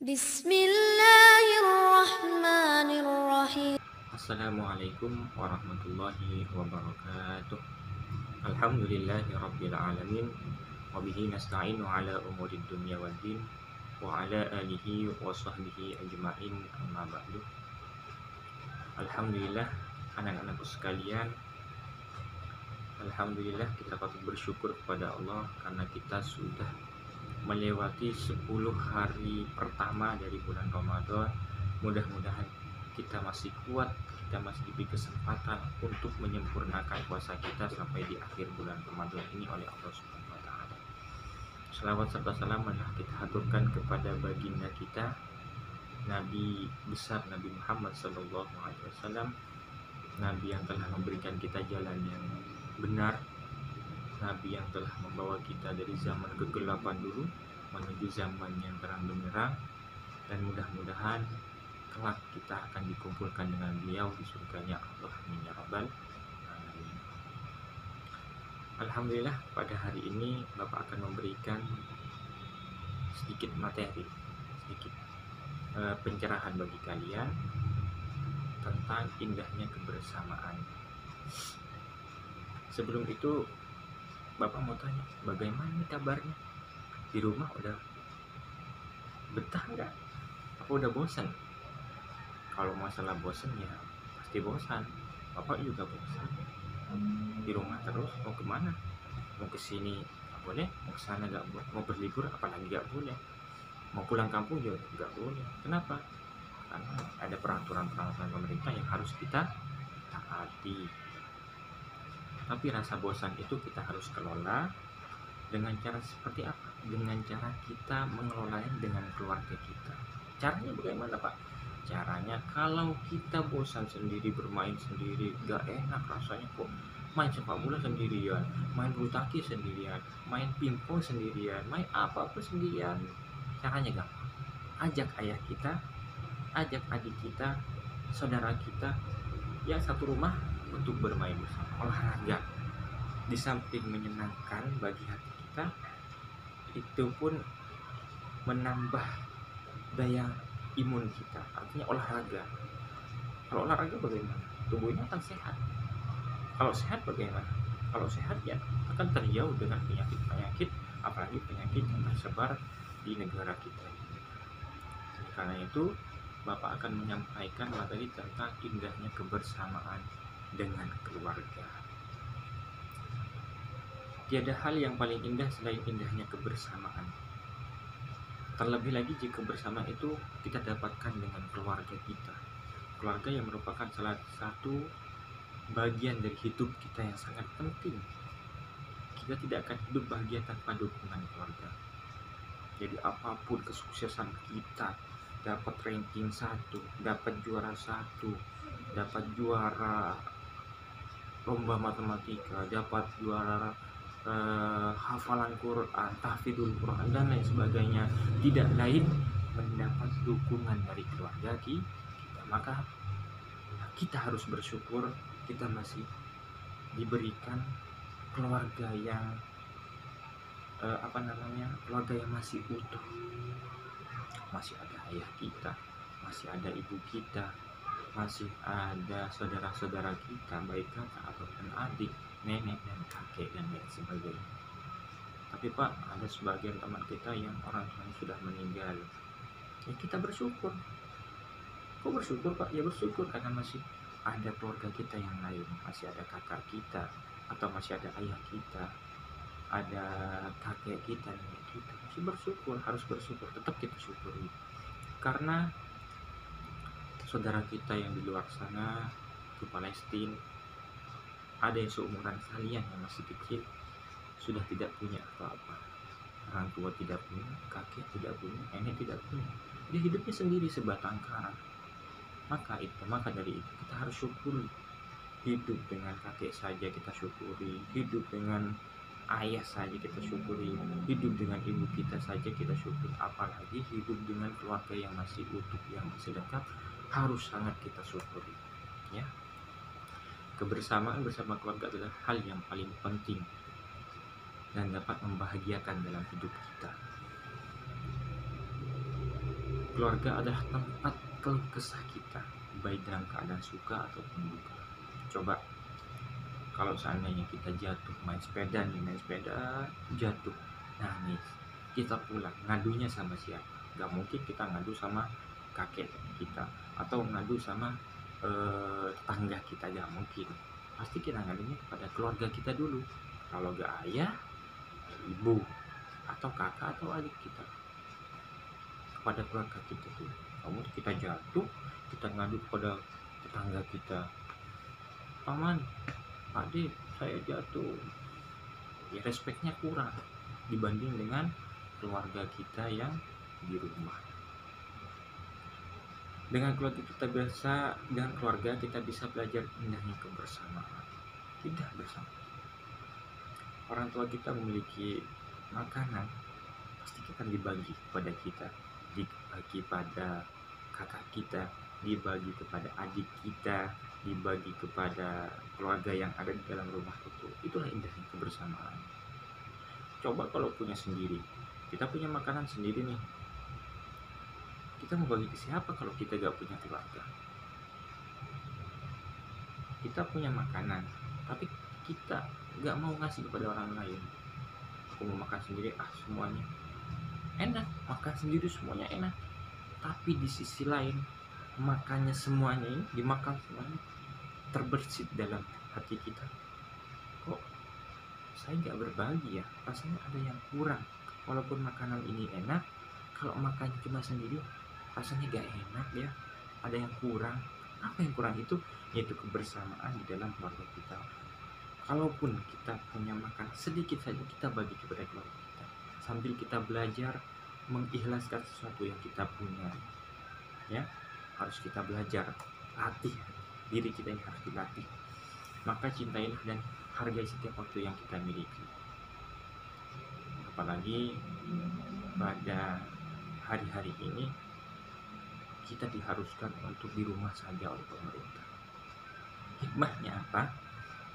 Bismillahirrahmanirrahim. Assalamualaikum warahmatullahi wabarakatuh. Alhamdulillahi rabbil alamin. Wabihi nasta'inu ala umurid dunya waddin. Wa ala alihi wa sahbihi ajma'in, amma ba'du. Alhamdulillah anak-anakku sekalian, alhamdulillah kita patut bersyukur kepada Allah karena kita sudah melewati 10 hari pertama dari bulan Ramadan. Mudah-mudahan kita masih kuat, kita masih diberi kesempatan untuk menyempurnakan puasa kita sampai di akhir bulan Ramadan ini oleh Allah Subhanahu wa taala. Selawat serta salam kita haturkan kepada baginda kita Nabi besar Nabi Muhammad sallallahu alaihi wasallam, Nabi yang telah memberikan kita jalan yang benar, Nabi yang telah membawa kita dari zaman kegelapan dulu menuju zaman yang terang benderang, dan mudah-mudahan kelak kita akan dikumpulkan dengan beliau di surganya Allah, amin ya rabbal alamin. Alhamdulillah pada hari ini Bapak akan memberikan sedikit materi, sedikit pencerahan bagi kalian tentang indahnya kebersamaan. Sebelum itu Bapak mau tanya, bagaimana nih kabarnya? Di rumah udah betah nggak? Apa udah bosan? Kalau masalah bosan ya pasti bosan. Bapak juga bosan. Di rumah terus, mau kemana? Mau kesini nggak boleh, mau kesana nggak boleh, mau berlibur apalagi nggak boleh, mau pulang kampung juga nggak boleh. Kenapa? Karena ada peraturan-peraturan pemerintah yang harus kita taati. Tapi rasa bosan itu kita harus kelola dengan cara seperti apa? Dengan cara kita mengelolanya dengan keluarga kita. Caranya bagaimana, Pak? Caranya kalau kita bosan sendiri, bermain sendiri, gak enak rasanya kok. Main sepak bola sendirian, main bulu tangkis sendirian, main pingpong sendirian, main apa-apa sendirian. Caranya gampang. Ajak ayah kita, ajak adik kita, saudara kita yang satu rumah untuk bermain bersama, olahraga. Di samping menyenangkan bagi hati kita, itu pun menambah daya imun kita, artinya olahraga. Kalau olahraga bagaimana? Tubuhnya akan sehat. Kalau sehat bagaimana? Kalau sehat ya akan terjauh dengan penyakit-penyakit, apalagi penyakit yang tersebar di negara kita. Karena itu Bapak akan menyampaikan materi tentang indahnya kebersamaan dengan keluarga. Tiada hal yang paling indah selain indahnya kebersamaan. Terlebih lagi jika bersama itu kita dapatkan dengan keluarga kita. Keluarga yang merupakan salah satu bagian dari hidup kita yang sangat penting. Kita tidak akan hidup bahagia tanpa dukungan keluarga. Jadi apapun kesuksesan kita, dapat ranking 1, dapat juara 1, dapat juara lomba matematika, dapat juara hafalan Quran, tahfidzul Quran dan lain sebagainya, tidak lain mendapat dukungan dari keluarga kita. Maka kita harus bersyukur kita masih diberikan keluarga yang keluarga yang masih utuh. Masih ada ayah kita, masih ada ibu kita, masih ada saudara-saudara kita, baik kakak ataupun adik, nenek dan kakek dan lain sebagainya. Tapi Pak, ada sebagian teman kita yang orang tuanya sudah meninggal. Ya kita bersyukur. Kok bersyukur Pak? Ya bersyukur karena masih ada keluarga kita yang lain, masih ada kakak kita, atau masih ada ayah kita, ada kakek kita, nenek kita. Masih bersyukur, harus bersyukur, tetap kita syukuri. Karena saudara kita yang di luar sana di Palestina, ada yang seumuran kalian yang masih kecil, sudah tidak punya apa-apa. Orang tua tidak punya, kakek tidak punya, nenek tidak punya. Dia hidupnya sendiri sebatang kara. Maka dari itu kita harus syukuri. Hidup dengan kakek saja kita syukuri, hidup dengan ayah saja kita syukuri, hidup dengan ibu kita saja kita syukuri, apalagi hidup dengan keluarga yang masih utuh, yang masih dekat, harus sangat kita syukuri. Ya, kebersamaan bersama keluarga adalah hal yang paling penting dan dapat membahagiakan dalam hidup kita. Keluarga adalah tempat keluh kesah kita, baik dalam keadaan suka ataupun duka. Coba kalau seandainya kita jatuh main sepeda jatuh, nangis, kita pulang ngadunya sama siapa? Gak mungkin kita ngadu sama kakek kita atau ngadu sama tetangga kita, gak mungkin. Pasti kita ngadunya kepada keluarga kita dulu. Kalau gak ayah, ibu, atau kakak atau adik kita, kepada keluarga kita tuh. Kamu kita jatuh, kita ngadu kepada tetangga kita, paman, Pak D, saya jatuh. Ya, respeknya kurang dibanding dengan keluarga kita yang di rumah. Dengan keluarga kita bisa belajar indahnya kebersamaan. Tidak bersama. Orang tua kita memiliki makanan, pasti akan dibagi kepada kita, dibagi pada kakak kita, dibagi kepada adik kita, dibagi kepada keluarga yang ada di dalam rumah itu. Itulah indahnya kebersamaan. Coba kalau punya sendiri, kita punya makanan sendiri nih, kita mau bagi ke siapa kalau kita gak punya keluarga? Kita punya makanan, tapi kita gak mau ngasih kepada orang lain. Aku mau makan sendiri, semuanya enak, makan sendiri semuanya enak. Tapi di sisi lain, makannya semuanya ini, dimakan semuanya, terbersit dalam hati kita. Kok saya gak berbagi ya? Rasanya ada yang kurang. Walaupun makanan ini enak, kalau makan cuma sendiri, rasanya gak enak ya. Ada yang kurang. Apa yang kurang itu? Yaitu kebersamaan di dalam keluarga kita. Kalaupun kita punya makan sedikit saja, kita bagi kepada keluarga kita, sambil kita belajar mengikhlaskan sesuatu yang kita punya. Ya, harus kita belajar, latih diri kita yang harus dilatih. Maka cintailah dan hargai setiap waktu yang kita miliki. Apalagi pada hari-hari ini kita diharuskan untuk di rumah saja oleh pemerintah. Hikmahnya apa?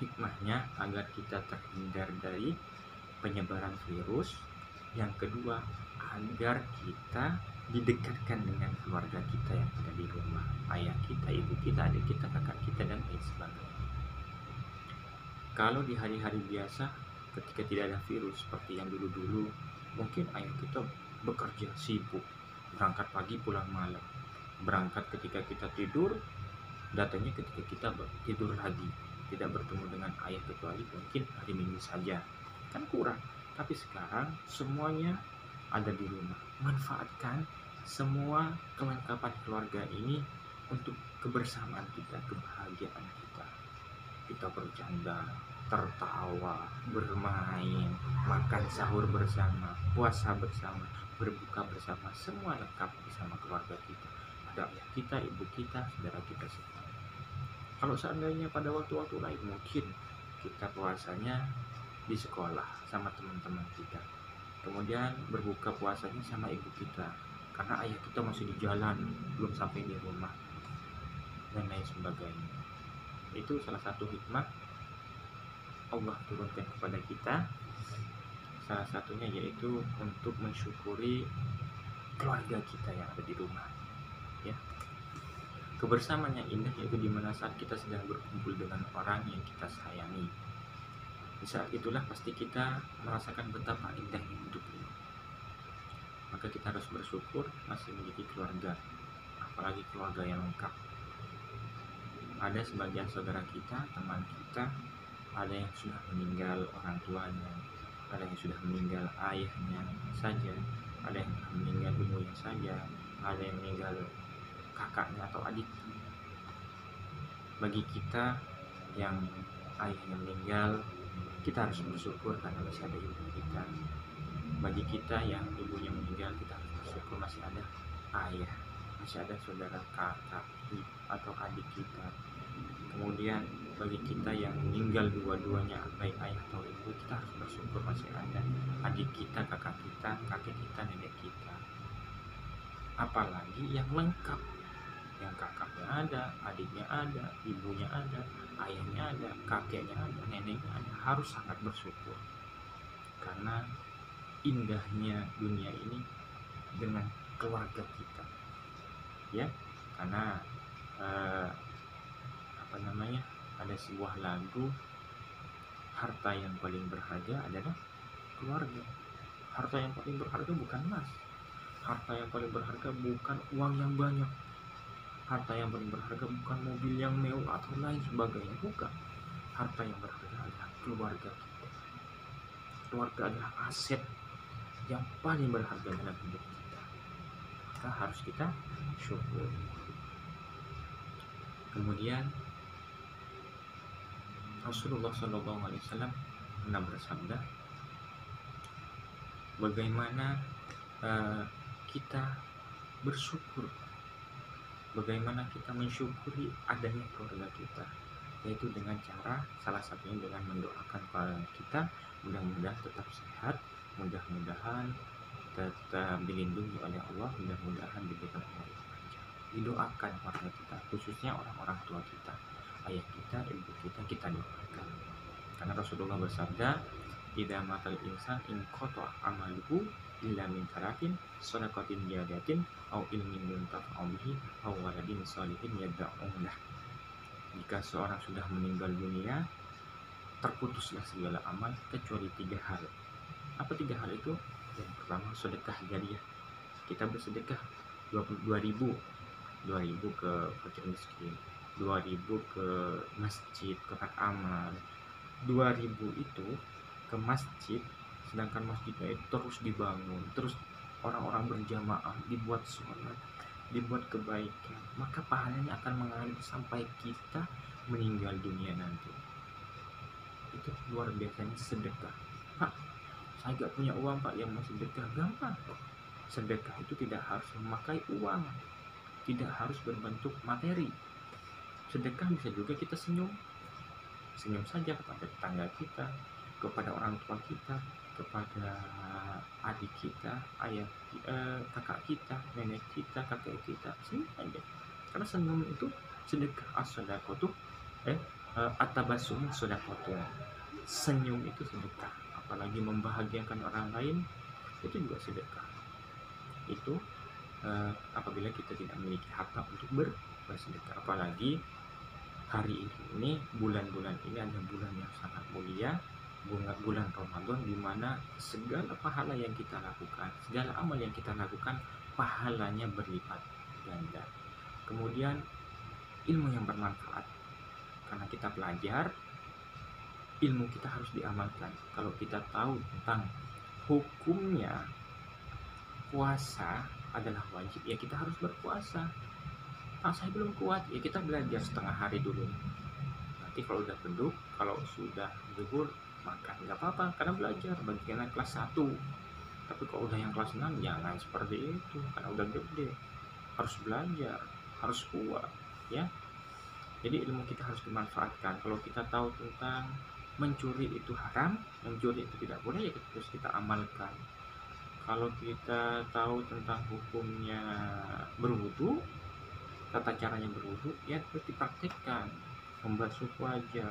Hikmahnya agar kita terhindar dari penyebaran virus. Yang kedua, agar kita didekatkan dengan keluarga kita yang ada di rumah, ayah kita, ibu kita, adik kita, kakak kita, dan lain sebagainya. Kalau di hari-hari biasa, ketika tidak ada virus seperti yang dulu-dulu, mungkin ayah kita bekerja sibuk, berangkat pagi pulang malam, berangkat ketika kita tidur, datanya ketika kita tidur lagi, tidak bertemu dengan ayah kecuali mungkin hari Minggu saja, kan kurang. Tapi sekarang semuanya ada di rumah. Manfaatkan semua kelengkapan keluarga ini untuk kebersamaan kita, kebahagiaan kita. Kita bercanda, tertawa, bermain, makan sahur bersama, puasa bersama, berbuka bersama, semua lengkap bersama keluarga kita. Ada ayah kita, ibu kita, saudara kita semua. Kalau seandainya pada waktu-waktu lain, mungkin kita puasanya di sekolah sama teman-teman kita, kemudian berbuka puasanya sama ibu kita karena ayah kita masih di jalan, belum sampai di rumah, dan lain sebagainya. Itu salah satu hikmah Allah turunkan kepada kita. Salah satunya yaitu untuk mensyukuri keluarga kita yang ada di rumah, ya. Kebersamaan yang indah yaitu dimana saat kita sedang berkumpul dengan orang yang kita sayangi. Di saat itulah pasti kita merasakan betapa indahnya hidup ini. Maka kita harus bersyukur masih memiliki keluarga, apalagi keluarga yang lengkap. Ada sebagian saudara kita, teman kita, ada yang sudah meninggal orang tuanya, ada yang sudah meninggal ayahnya saja, ada yang meninggal ibunya saja, ada yang meninggal kakaknya atau adiknya. Bagi kita yang ayahnya meninggal, kita harus bersyukur karena masih ada ibu kita. Bagi kita yang ibunya meninggal, kita harus bersyukur masih ada ayah, masih ada saudara kakak atau adik kita. Kemudian bagi kita yang meninggal dua-duanya, baik ayah atau ibu, kita harus bersyukur masih ada adik kita, kakak kita, kakek kita, nenek kita. Apalagi yang lengkap, yang kakaknya ada, adiknya ada, ibunya ada, ayahnya ada, kakeknya ada, neneknya ada. Harus sangat bersyukur karena indahnya dunia ini dengan keluarga kita. ya. Karena ada sebuah lagu, harta yang paling berharga adalah keluarga. Harta yang paling berharga bukan emas, harta yang paling berharga bukan uang yang banyak, harta yang paling berharga bukan mobil yang mewah atau lain sebagainya, bukan. Harta yang berharga adalah keluarga kita. Keluarga adalah aset yang paling berharga dalam hidup kita, maka harus kita syukur. Kemudian Rasulullah SAW pernah bersabda, bagaimana kita bersyukur, bagaimana kita mensyukuri adanya keluarga kita, yaitu dengan cara salah satunya dengan mendoakan keluarga kita mudah-mudahan tetap sehat, mudah-mudahan tetap dilindungi oleh Allah, mudah-mudahan diberikan umur yang panjang. Didoakan keluarga kita, khususnya orang-orang tua kita, ayah kita, ibu kita, kita doakan. Karena Rasulullah bersabda, idza matal insan in qata amaluhu illa min tarakin sadaqatin jariyatin au ilmin yuntafa'u bihi au waladin sholihin yad'u lah. Jika seorang sudah meninggal dunia, terputuslah segala amal kecuali 3 hal. Apa 3 hal itu? Yang pertama, sedekah jariyah. Kita bersedekah 2.000 ke fakir miskin, 2.000 ke masjid, kotak amal. 2.000 itu ke masjid, sedangkan masjidnya itu terus dibangun, terus orang-orang berjamaah, dibuat sholat, dibuat kebaikan, maka pahalanya akan mengalir sampai kita meninggal dunia nanti. Itu luar biasanya sedekah. Pak, saya gak punya uang Pak, yang mau sedekah. Gampang. Sedekah itu tidak harus memakai uang, tidak harus berbentuk materi. Sedekah bisa juga kita senyum saja kepada tetangga kita, kepada orang tua kita, kepada adik kita, ayah, kakak kita, nenek kita, kakek kita, senyum aja. Karena senyum itu sedekah. As-shadaqatu at-tabassum shadaqatu. Senyum itu sedekah, apalagi membahagiakan orang lain itu juga sedekah. Itu apabila kita tidak memiliki harta untuk bersedekah. Apalagi hari ini, bulan-bulan ini adalah bulan yang sangat mulia, bulan Ramadan, di mana segala pahala yang kita lakukan, segala amal yang kita lakukan, pahalanya berlipat ganda. Kemudian ilmu yang bermanfaat, karena kita belajar, ilmu kita harus diamalkan. Kalau kita tahu tentang hukumnya puasa adalah wajib, ya kita harus berpuasa. Pak, saya belum kuat, ya kita belajar setengah hari dulu. Nanti kalau udah beduk, kalau sudah zuhur, makan, nggak apa-apa, karena belajar. Bagi anak kelas 1, tapi kalau udah yang kelas 6, jangan seperti itu, karena udah gede, harus belajar, harus kuat, ya. Jadi ilmu kita harus dimanfaatkan. Kalau kita tahu tentang mencuri itu haram, mencuri itu tidak boleh, ya terus kita amalkan. Kalau kita tahu tentang hukumnya berwudu, tata caranya berwudu, ya terus dipraktikkan. Membasuh wajah,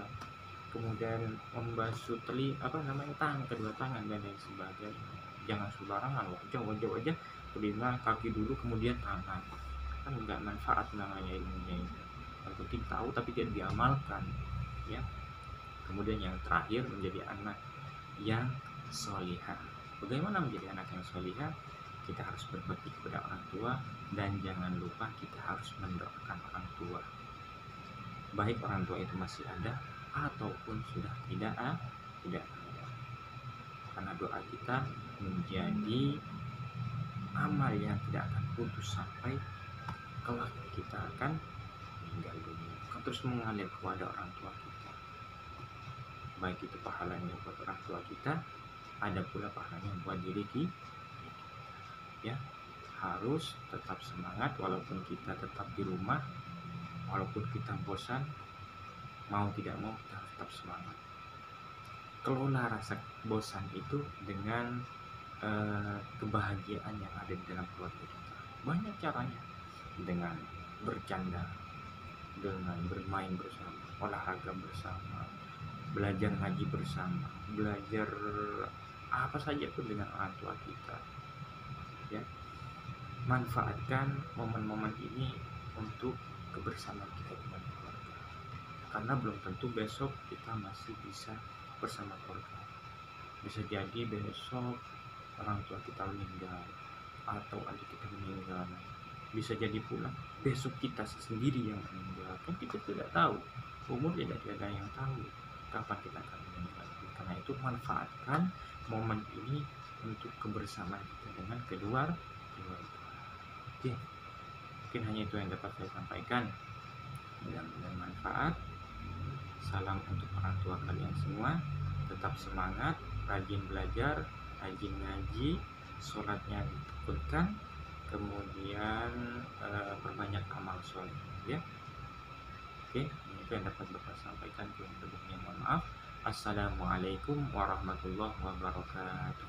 kemudian membasuh tangan, kedua tangan, dan lain sebagainya. Jangan sembarangan, wajah kelima, kaki dulu, kemudian tangan. Kan enggak manfaat namanya ilmunya itu. Yang penting tahu tapi tidak diamalkan, ya. Kemudian yang terakhir, menjadi anak yang sholihah. Bagaimana menjadi anak yang sholihah? Kita harus berbakti kepada orang tua, dan jangan lupa kita harus mendoakan orang tua, baik orang tua itu masih ada ataupun sudah tidak ada. Karena doa kita menjadi amal yang tidak akan putus sampai kelak kita akan meninggal dunia, akan terus mengalir kepada orang tua kita. Baik itu pahalanya buat orang tua kita, ada pula pahalanya buat diri kita, ya. Harus tetap semangat walaupun kita tetap di rumah, walaupun kita bosan, mau tidak mau kita harus tetap semangat. Kelola rasa bosan itu dengan kebahagiaan yang ada di dalam keluarga kita. Banyak caranya, dengan bercanda, dengan bermain bersama, olahraga bersama, belajar ngaji bersama, belajar apa saja itu dengan orang tua kita, ya. manfaatkan momen-momen ini untuk kebersamaan kita dengan keluarga, karena belum tentu besok kita masih bisa bersama keluarga. Bisa jadi besok orang tua kita meninggal atau adik kita meninggal, bisa jadi pula besok kita sendiri yang meninggal, kan kita tidak tahu, umur tidak ada yang tahu kapan kita akan meninggal. Karena itu manfaatkan momen ini untuk kebersamaan kita dengan keluarga. Oke, mungkin hanya itu yang dapat saya sampaikan. Mudah-mudahan manfaat. Salam untuk orang tua kalian semua, tetap semangat, rajin belajar, rajin ngaji, sholatnya ditekunkan, kemudian perbanyak amal soleh ya. Oke, itu yang dapat Bapak sampaikan. Kurang lebihnya mohon maaf. Assalamualaikum warahmatullahi wabarakatuh.